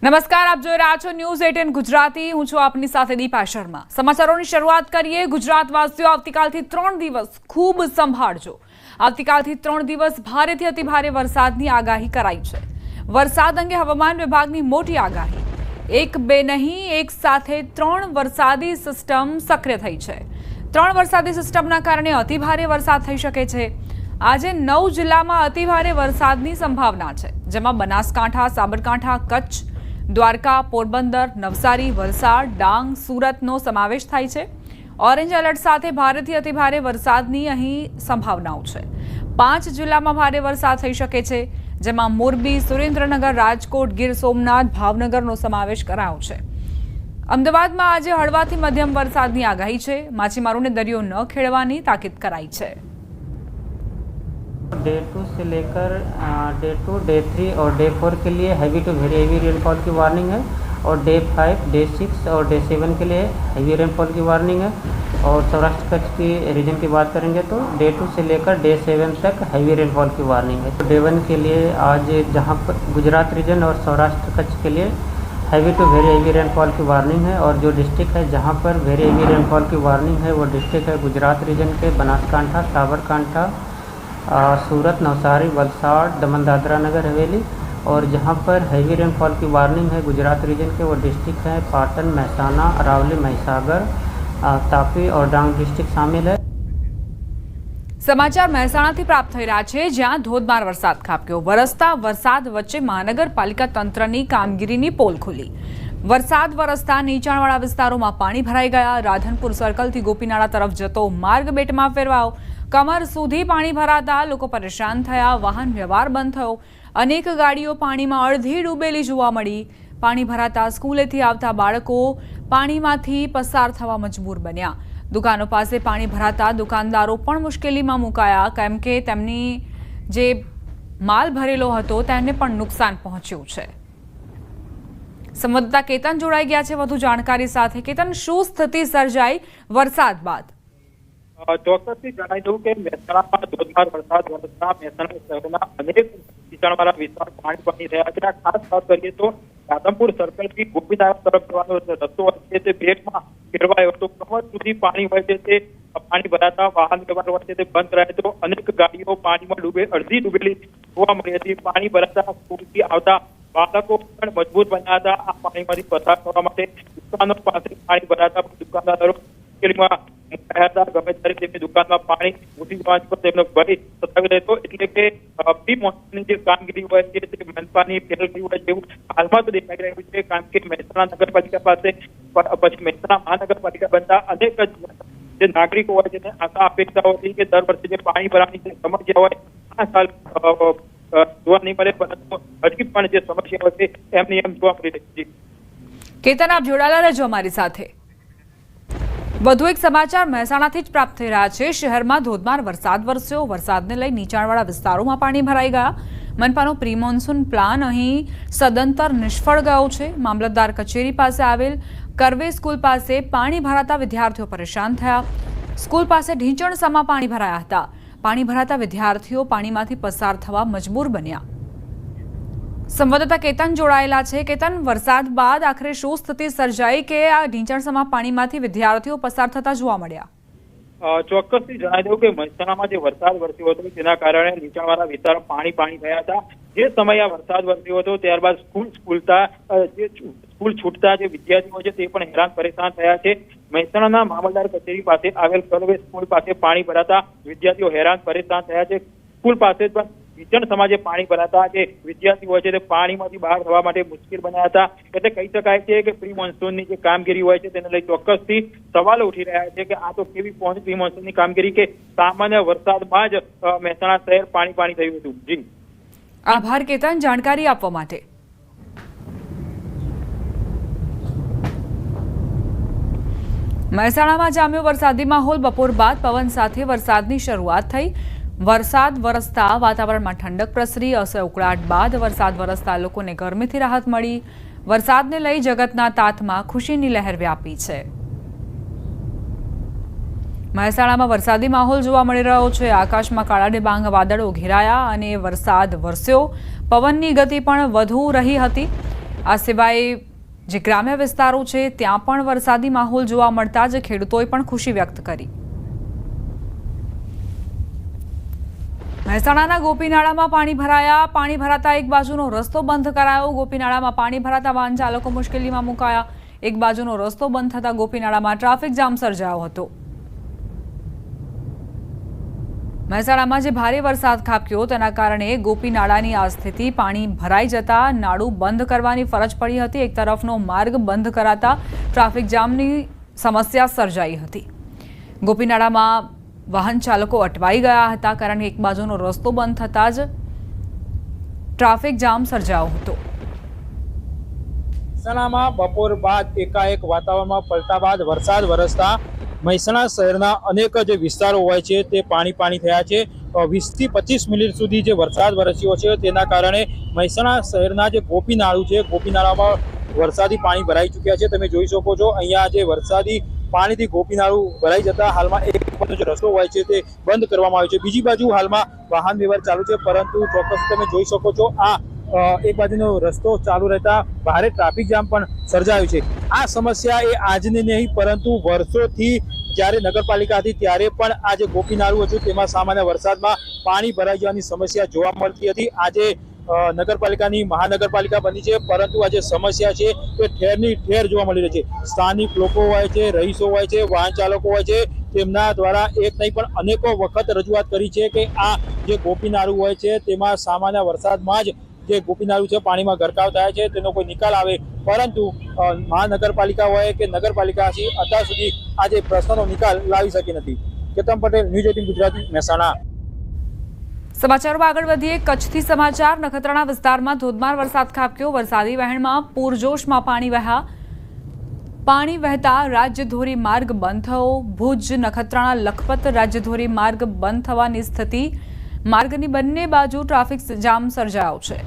નમસ્કાર, આપ જોઈ રહ્યા છો ન્યૂઝ 18 ગુજરાતી। હું છું આપની સાથે દીપા શર્મા। સમાચારોની શરૂઆત કરીએ। ગુજરાતવાસીઓ આવતીકાલથી 3 દિવસ ખૂબ સંભાળજો। આવતીકાલથી 3 દિવસ ભારેથી અતિ ભારે વરસાદની આગાહી કરાઈ છે। વરસાદ અંગે હવામાન વિભાગની મોટી આગાહી। એક બે નહીં, એક સાથે 3 વરસાદી સિસ્ટમ સક્રિય થઈ છે। 3 વરસાદી સિસ્ટમના કારણે અતિ ભારે વરસાદ થઈ શકે છે। આજે 9 જિલ્લામાં અતિ ભારે વરસાદની સંભાવના છે, જેમાં બનાસકાંઠા, સાબરકાંઠા, કચ્છ, દ્વારકા, પોરબંદર, નવસારી, વલસાડ, ડાંગ, સુરતનો સમાવેશ થાય છે। ઓરેન્જ એલર્ટ સાથે ભારેથી અતિ ભારે વરસાદની અહીં સંભાવનાઓ છે। 5 જિલ્લામાં ભારે વરસાદ થઈ શકે છે, જેમાં મોરબી, સુરેન્દ્રનગર, રાજકોટ, ગીર સોમનાથ, ભાવનગરનો સમાવેશ કરાયો છે। અમદાવાદમાં આજે હળવાથી મધ્યમ વરસાદની આગાહી છે। માછીમારોને દરિયો ન ખેડવાની તાકીદ કરાઈ છે। डे 2 से लेकर डे 2, डे 3 और डे 4 के लिए heavy to very heavy rainfall की वार्निंग है, और डे 5, डे 6 और डे 7 के लिए हैवी रेनफॉल की वार्निंग है। और सौराष्ट्र कच्छ की रीजन की बात करेंगे तो डे 2 से लेकर डे 7 तक हैवी रेनफॉल की वार्निंग है। डे 1 के लिए आज जहां पर गुजरात रीजन और सौराष्ट्र कच्छ के लिए heavy to very heavy rainfall की वार्निंग है, और जो डिस्ट्रिक्ट है जहां पर वेरी हैवी रेनफॉल की वार्निंग है वो डिस्ट्रिक्ट है गुजरात रीजन के बनासकांठा, साबरकांठा, सूरत, नवसारी, वलसाड़, दमन, दादरा नगर हवेली। और जहां पर हैवी रेनफॉल की वार्निंग है गुजरात रीजन के वो डिस्ट्रिक्ट हैं पाटन, महसाना, अरावली, महिसागर, तापी और डांग डिस्ट्रिक्ट शामिल है। समाचार મહેસાણાથી પ્રાપ્ત થઈ રહ્યા છે, જ્યાં ધોધમાર વરસાદ ખાબક્યો। વરસતા વરસાદ વચ્ચે મહાનગરપાલિકા તંત્રની કામગીરીની પોલ ખુલી। વરસાદ વરસતા નીચાણવાળા વિસ્તારોમાં પાણી ભરાઈ ગયા। રાધનપુર સર્કલથી ગોપીનાળા તરફ જતો માર્ગ બેટમાં ફેરવાયો। કમર સુધી પાણી ભરાતા લોકો પરેશાન થયા। વાહન વ્યવહાર બંધ થયો। અનેક ગાડીઓ પાણીમાં અડધી ડૂબેલી જોવા મળી। પાણી ભરાતા સ્કૂલેથી આવતા બાળકો પાણીમાંથી પસાર થવા મજબૂર બન્યા। દુકાનો પાસે પાણી ભરાતા દુકાનદારો પણ મુશ્કેલીમાં મુકાયા, કેમ કે તેમની જે માલ ભરેલો હતો તેને પણ નુકસાન પહોંચ્યું છે। સંવાદદાતા કેતન જોડાઈ ગયા છે વધુ જાણકારી સાથે। કેતન, શું સ્થિતિ સર્જાઈ વરસાદ બાદ? ચોક્કસથી જણાવી દઉં કે મહેસાણામાં ધોધમાર વરસાદ વરસતા મહેસાણા શહેરના અનેક નીચાણવાળા વિસ્તાર પાણી થયા છે। ખાસ વાત કરીએ તો રાધનપુર સર્કલથી ગોપીનાથ તરફ જવાનો રસ્તો હોય તે બેટમાં ફેરવાયો હતો। કમર સુધી પાણી હોય છે તે પાણી ભરાતા વાહન વ્યવહાર હોય છે તે બંધ રહે તો અનેક ગાડીઓ પાણીમાં અડધી ડૂબેલી જોવા મળી હતી। પાણી ભરાતા સ્કૂલથી આવતા બાળકો પણ મજબૂર બન્યા હતા આ પાણીમાંથી પસાર થવા માટે। દુકાનો પાસે પાણી ભરાતા દુકાનદારો મુશ્કેલીમાં મુકાયા હતા। ગમે ત્યારે તેમની દુકાનમાં પાણી ઘૂસી જવા પર તેમનો ભય સતાવી રહેતો, એટલે કે પ્રી મોન્સૂનની જે કામગીરી હોય છે તે મનપાની ફેલ થઈ હોય તેવું હાલમાં તો દેખાઈ રહ્યું છે। કારણ કે મહેસાણા નગરપાલિકા પાસે પછી મહેસાણા મહાનગરપાલિકા બનતા અનેક જે નાગરિકો હોય છે તેને આશા અપેક્ષાઓ હતી કે દર વર્ષે જે પાણી ભરાવાની જે સમસ્યા હોય આ સાલ જોવા નહીં મળે, પરંતુ હજી પણ જે સમસ્યા હોય છે એમની એમ જોવા મળી રહી છે। કેતન, આપ જોડાયેલા રહેજો અમારી સાથે। વધુ એક સમાચાર મહેસાણાથી જ પ્રાપ્ત થઈ રહ્યા છે। શહેરમાં ધોધમાર વરસાદ વરસ્યો। વરસાદને લઈ નીચાણવાળા વિસ્તારોમાં પાણી ભરાઈ ગયા। મનપાનો પ્રી મોન્સૂન પ્લાન અહીં સદંતર નિષ્ફળ ગયો છે। મામલતદાર કચેરી પાસે આવેલ કરવે સ્કૂલ પાસે પાણી ભરાતા વિદ્યાર્થીઓ પરેશાન થયા। સ્કૂલ પાસે ઢીંચણસામાં પાણી ભરાયા હતા। પાણી ભરાતા વિદ્યાર્થીઓ પાણીમાંથી પસાર થવા મજબૂર બન્યા। સંવાદદાતા કેતન જોડાયેલા છે। કેતન, વરસાદ બાદ આખરે શું સ્થિતિ સર્જાઈ કે આ ઢીંચણસામાં પાણીમાંથી વિદ્યાર્થીઓ પસાર થતા જોવા મળ્યા? ચોક્કસથી જણાવી દઉં કે મહેસાણામાં જે વરસાદ વરસ્યો હતો તેના કારણે નીચાણવાળા વિસ્તારો પાણી થયા હતા। જે સમયે આ વરસાદ વરસ્યો હતો ત્યારબાદ સ્કૂલ છૂટતા જે વિદ્યાર્થીઓ છે તે પણ હેરાન પરેશાન થયા છે। મહેસાણાના મામલતદાર કચેરી પાસે આવેલ કરવે સ્કૂલ પાસે પાણી ભરાતા વિદ્યાર્થીઓ હેરાન પરેશાન થયા છે। સ્કૂલ પાસે પણ ઢીંચણ સમાજે પાણી ભરાતા જે વિદ્યાર્થીઓ હોય છે તે પાણીમાંથી બહાર થવા માટે મુશ્કેલ બન્યા હતા। એટલે કહી શકાય છે કે પ્રી મોન્સૂનની જે કામગીરી હોય છે તેને લઈ ચોક્કસથી સવાલો ઉઠી રહ્યા છે કે આ તો કેવી પ્રી મોન્સૂનની કામગીરી કે સામાન્ય વરસાદમાં જ મહેસાણા શહેર પાણી થયું હતું। જી આભાર કેતન, જાણકારી આપવા માટે। મહેસાણામાં જામ્યો વરસાદી માહોલ। બપોર બાદ પવન સાથે વરસાદની શરૂઆત થઈ। વરસાદ વરસતા વાતાવરણમાં ઠંડક પ્રસરી। અસહ્ય ઉકળાટ બાદ વરસાદ વરસતા લોકોને ગરમીથી રાહત મળી। વરસાદને લઈ જગતના તાતમાં ખુશીની લહેર વ્યાપી છે। મહેસાણામાં વરસાદી માહોલ જોવા મળી રહ્યો છે। આકાશમાં કાળા ડિબાંગ વાદળો ઘેરાયા અને વરસાદ વરસ્યો। પવનની ગતિ પણ વધુ રહી હતી। આ સિવાય જે ગ્રામ્ય વિસ્તારો છે ત્યાં પણ વરસાદી માહોલ જોવા મળતા જ ખેડૂતોએ પણ ખુશી વ્યક્ત કરી. મહેસાણાના ગોપીનાળામાં પાણી ભરાયા. પાણી ભરાતા એક બાજુનો રસ્તો બંધ કરાયો. ગોપીનાળામાં પાણી ભરાતા વાહન ચાલકો મુશ્કેલીમાં મુકાયા. એક બાજુનો રસ્તો બંધ થતા ગોપીનાળામાં ટ્રાફિક જામ સર્જાયો હતો. મહેસાણામાં જે ભારે વરસાદ ખાબક્યો તેના કારણે ગોપીનાળાની આ સ્થિતિ. પાણી ભરાઈ જતા નાળું બંધ કરવાની ફરજ પડી હતી. એક તરફનો માર્ગ બંધ કરાતા ટ્રાફિક જામની સમસ્યા સર્જાઈ હતી. ગોપીનાળામાં વાહન ચાલકો અટવાઈ ગયા હતા કારણ કે એક બાજુનો રસ્તો બંધ થતાં જ ટ્રાફિક જામ સર્જાયો હતો. મહેસાણામાં બપોર બાદ એકાએક વાતાવરણમાં પલટા બાદ વરસાદ વરસતા મહેસાણા શહેરના અનેક જે વિસ્તારો હોય છે તે પાણી થયા છે. 20 થી 25 મિનિટ સુધી જે વરસાદ વરસ્યો છે તેના કારણે મહેસાણા શહેરના જે ગોપીનાળું છે ગોપીનાળામાં વરસાદી પાણી ભરાઈ ચૂક્યા છે. તમે જોઈ શકો છો અહીંયા જે વરસાદી પાણીથી ગોપીનાળું ભરાઈ જતા હાલમાં એક બાજુ જે રસ્તો હોય છે તે બંધ કરવામાં આવ્યો છે. બીજી બાજુ હાલમાં વાહન વ્યવહાર ચાલુ છે, પરંતુ ચોક્કસ તમે જોઈ શકો છો આ એક બાજુનો રસ્તો ચાલુ રહેતા ભારે ટ્રાફિક જામ પણ સર્જાયું છે. આ સમસ્યા એ આજની નહીં પરંતુ વર્ષોથી જ્યારે નગરપાલિકા હતી ત્યારે પણ આ જે ગોપીનાળું હતું તેમાં સામાન્ય વરસાદમાં પાણી ભરાઈ જવાની સમસ્યા જોવા મળતી હતી. આજે નગરપાલિકાની મહાનગરપાલિકા બની છે, પરંતુ આ જે સમસ્યા છે તે ઠેરની ઠેર જોવા મળી રહી છે. સ્થાનિક લોકો હોય છે, રહીશો હોય છે, વાહન ચાલકો હોય છે, તેમના દ્વારા એક નહીં પણ અનેકો વખત રજૂઆત કરી છે કે આ જે ગોપીનાળું હોય છે તેમાં સામાન્ય વરસાદમાં જ જે ગોપીનાળું છે પાણીમાં ગરકાવ થાય છે, તેનો કોઈ નિકાલ આવે, પરંતુ મહાનગરપાલિકા હોય કે નગરપાલિકા છે અત્યાર સુધી આ જે પ્રશ્નનો નિકાલ લાવી શકી નથી. કેતન પટેલ, ન્યૂઝ 18 ગુજરાતી, મહેસાણા. સમાચારોમાં આગળ વધીએ. કચ્છથી સમાચાર. નખત્રાણા વિસ્તારમાં ધોધમાર વરસાદ ખાબક્યો. વરસાદી વહેણમાં પૂરજોશમાં પાણી વહ્યા. પાણી વહેતા રાજ્યધોરી માર્ગ બંધ થયો. ભુજ નખત્રાણા લખપત રાજ્યધોરી માર્ગ બંધ થવાની સ્થિતિ. માર્ગની બંને બાજુ ટ્રાફિક જામ સર્જાયો છે.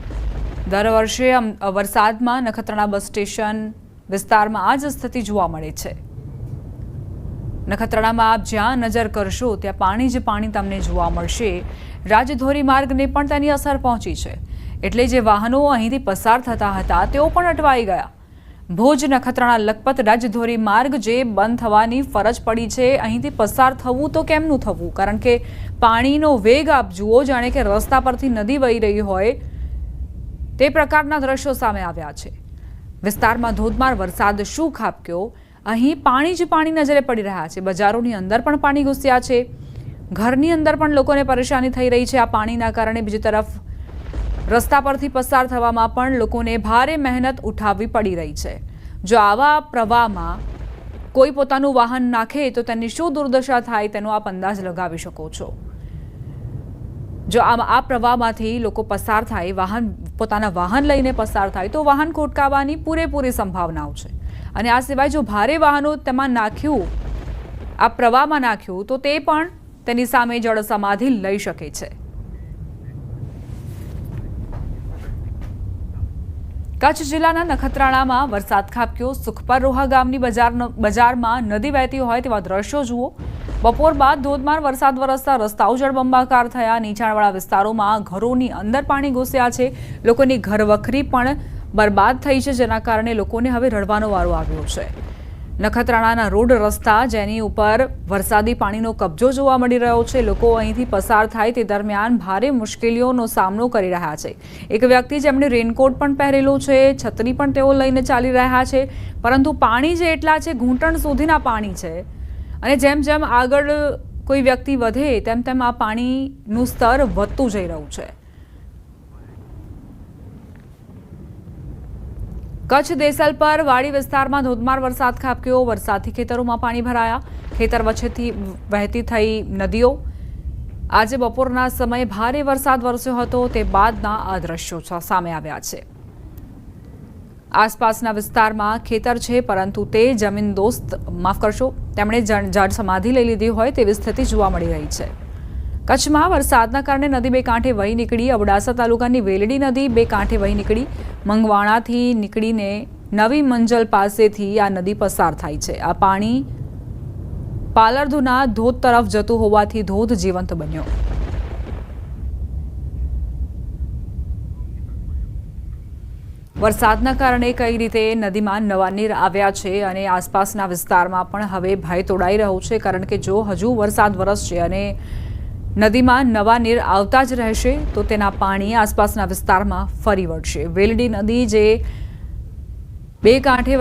દર વર્ષે વરસાદમાં નખત્રાણા બસ સ્ટેશન વિસ્તારમાં આ જ સ્થિતિ જોવા મળે છે. નખત્રાણામાં આપ જ્યાં નજર કરશો ત્યાં પાણી જ પાણી તમને જોવા મળશે. રાજ્યધોરી માર્ગને પણ તેની અસર પહોંચી છે, એટલે જે વાહનો અહીંથી પસાર થતા હતા તેઓ પણ અટવાઈ ગયા. ભુજ નખત્રાણા લખપત રાજ્યધોરી માર્ગ જે બંધ થવાની ફરજ પડી છે, અહીંથી પસાર થવું તો કેમનું થવું, કારણ કે પાણીનો વેગ આપ જુઓ જાણે કે રસ્તા પરથી નદી વહી રહી હોય તે પ્રકારના દ્રશ્યો સામે આવ્યા છે. વિસ્તારમાં ધોધમાર વરસાદ શું ખાબક્યો, અહીં પાણી જ પાણી નજરે પડી રહ્યા છે. બજારોની અંદર પણ પાણી ઘૂસ્યા છે. ઘરની અંદર પણ લોકોને પરેશાની થઈ રહી છે આ પાણીના કારણે. બીજી તરફ રસ્તા પરથી પસાર થવામાં પણ લોકોને ભારે મહેનત ઉઠાવવી પડી રહી છે. જો આવા પ્રવાહમાં કોઈ પોતાનું વાહન નાખે તો તેની શું દુર્દશા થાય તેનો આપ અંદાજ લગાવી શકો છો. જો આ પ્રવાહમાંથી લોકો પસાર થાય, પોતાના વાહન લઈને પસાર થાય તો વાહન ખોટકાવાની પૂરેપૂરી સંભાવનાઓ છે. અને આ સિવાય જો ભારે વાહનો તેમાં નાખ્યું, આ પ્રવાહમાં નાખ્યું, તો તે પણ તેની સામે જળ સમાધિ લઈ શકે છે. કચ્છ જિલ્લાના નખત્રાણામાં વરસાદ ખાબક્યો. સુખપર રોહા ગામની બજારમાં નદી વહેતી હોય તેવા દ્રશ્યો જુઓ. બપોર બાદ ધોધમાર વરસાદ વરસતા રસ્તાઓ જળબંબાકાર થયા. નીચાણવાળા વિસ્તારોમાં ઘરોની અંદર પાણી ઘૂસ્યા છે. લોકોની ઘરવખરી પણ બરબાદ થઈ છે, જેના કારણે લોકોને હવે રડવાનો વારો આવ્યો છે. નખત્રાણાના રોડ રસ્તા જેની ઉપર વરસાદી પાણીનો કબજો જોવા મળી રહ્યો છે. લોકો અહીંથી પસાર થાય તે દરમિયાન ભારે મુશ્કેલીઓનો સામનો કરી રહ્યા છે. એક વ્યક્તિ જેમણે રેનકોટ પણ પહેરેલો છે, છત્રી પણ તેઓ લઈને ચાલી રહ્યા છે, પરંતુ પાણી જે એટલા છે, ઘૂંટણ સુધીના પાણી છે. અને જેમ જેમ આગળ કોઈ વ્યક્તિ વધે તેમ તેમ આ પાણીનું સ્તર વધતું જઈ રહ્યું છે. કચ્છ દેસલપર વાડી વિસ્તારમાં ધોધમાર વરસાદ ખાબક્યો. વરસાદથી ખેતરોમાં પાણી ભરાયા. ખેતર વચ્ચેથી વહેતી થઈ નદીઓ. આજે બપોરના સમયે ભારે વરસાદ વરસ્યો હતો, તે બાદના આ દ્રશ્યો સામે આવ્યા છે. આસપાસના વિસ્તારમાં ખેતર છે, પરંતુ તે જમીનદોસ્ત, માફ કરશો, તેમણે જળ સમાધિ લઈ લીધી હોય તેવી સ્થિતિ જોવા મળી રહી છે. કચ્છમાં વરસાદના કારણે નદી બે કાંઠે વહી નીકળી. અબડાસા તાલુકાની વેલડી નદી બે કાંઠે વહી નીકળી. મંગવાણાથી નીકળીને નવી મંજલ પાસેથી આ નદી પસાર થાય છે. આ પાણી પાલરધુના ધોધ તરફ જતું હોવાથી ધોધ જીવંત બન્યો. વરસાદના કારણે કઈ રીતે નદીમાં નવા નીર આવ્યા છે અને આસપાસના વિસ્તારમાં પણ હવે ભય તોડાઈ રહ્યો છે, કારણ કે જો હજુ વરસાદ વરસશે અને નદીમાં નવા નીર આવતા જ રહેશે તો તેના પાણી આસપાસના વિસ્તારમાં ફરી વળશે. વેલડી નદી જે બે કાંઠે